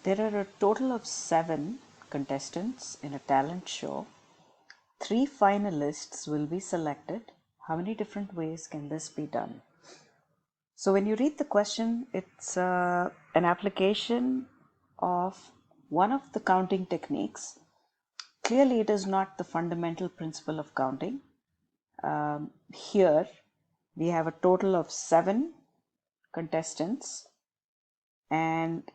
There are a total of 7 contestants in a talent show. 3 finalists will be selected. How many different ways can this be done? So when you read the question, it's an application of one of the counting techniques. Clearly, it is not the fundamental principle of counting. Here, we have a total of 7 contestants, and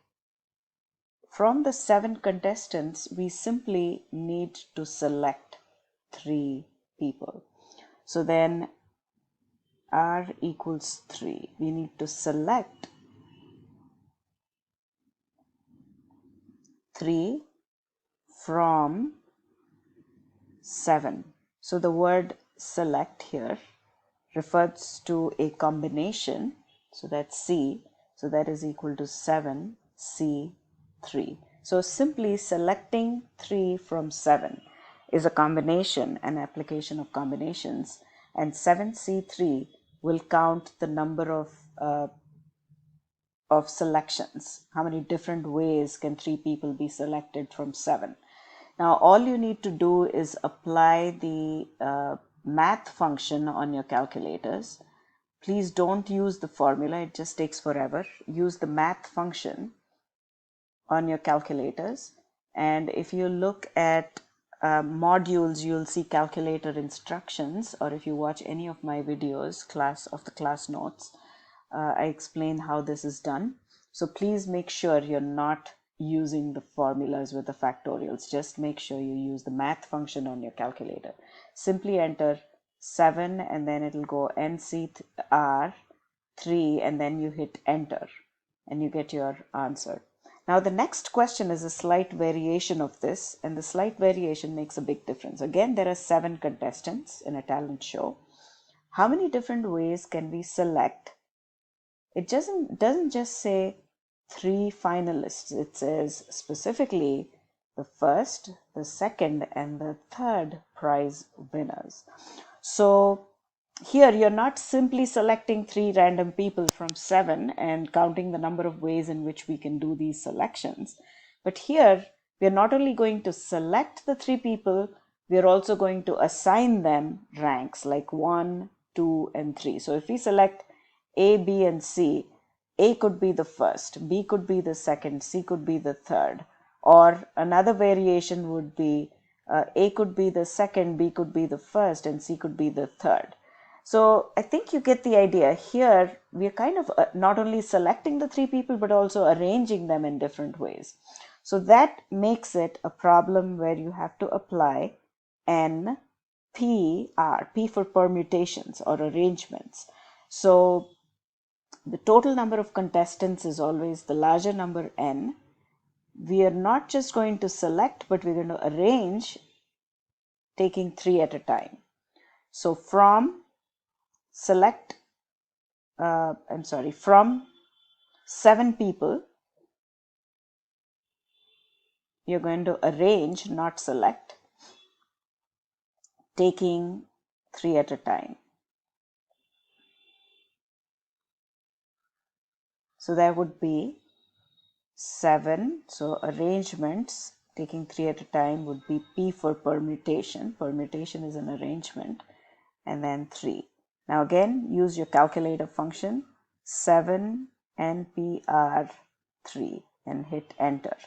from the 7 contestants, we simply need to select 3 people. So then R equals 3. We need to select 3 from 7. So the word select here refers to a combination. So that's C. So that is equal to 7 C 3. So simply selecting 3 from 7 is a combination, an application of combinations, and 7C3 will count the number of selections. How many different ways can 3 people be selected from 7? Now all you need to do is apply the math function on your calculators. Please don't use the formula, it just takes forever. Use the math function on your calculators, and if you look at modules, you'll see calculator instructions, or if you watch any of my videos, class notes, I explain how this is done. So please make sure you're not using the formulas with the factorials. Just make sure you use the math function on your calculator. Simply enter 7 and then it'll go NCR 3 and then you hit enter and you get your answer. Now the next question is a slight variation of this, and the slight variation makes a big difference. Again, there are 7 contestants in a talent show. How many different ways can we select? It doesn't just say 3 finalists. It says specifically the first, the second, and the third prize winners. So here you're not simply selecting 3 random people from 7 and counting the number of ways in which we can do these selections. But here we're not only going to select the 3 people, we're also going to assign them ranks like 1, 2, and 3. So if we select A, B, and C, A could be the first, B could be the second, C could be the third. Or another variation would be A could be the second, B could be the first, and C could be the third. So I think you get the idea. Here we are kind of not only selecting the 3 people but also arranging them in different ways. So that makes it a problem where you have to apply NPR, P for permutations or arrangements. So the total number of contestants is always the larger number n. We are not just going to select, but we're going to arrange taking 3 at a time. So from from 7 people, you're going to arrange, not select, taking 3 at a time. So there would be 7. So arrangements taking 3 at a time would be P for permutation. Permutation is an arrangement, and then 3. Now again, use your calculator function, 7 NPR 3, and hit enter.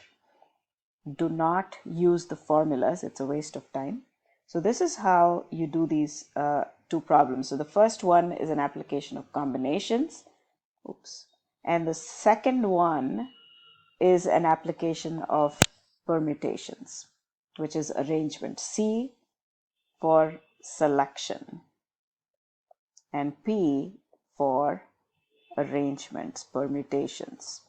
Do not use the formulas, it's a waste of time. So this is how you do these 2 problems. So the first one is an application of combinations. And the second one is an application of permutations, which is arrangement. C for selection and P for arrangements, permutations.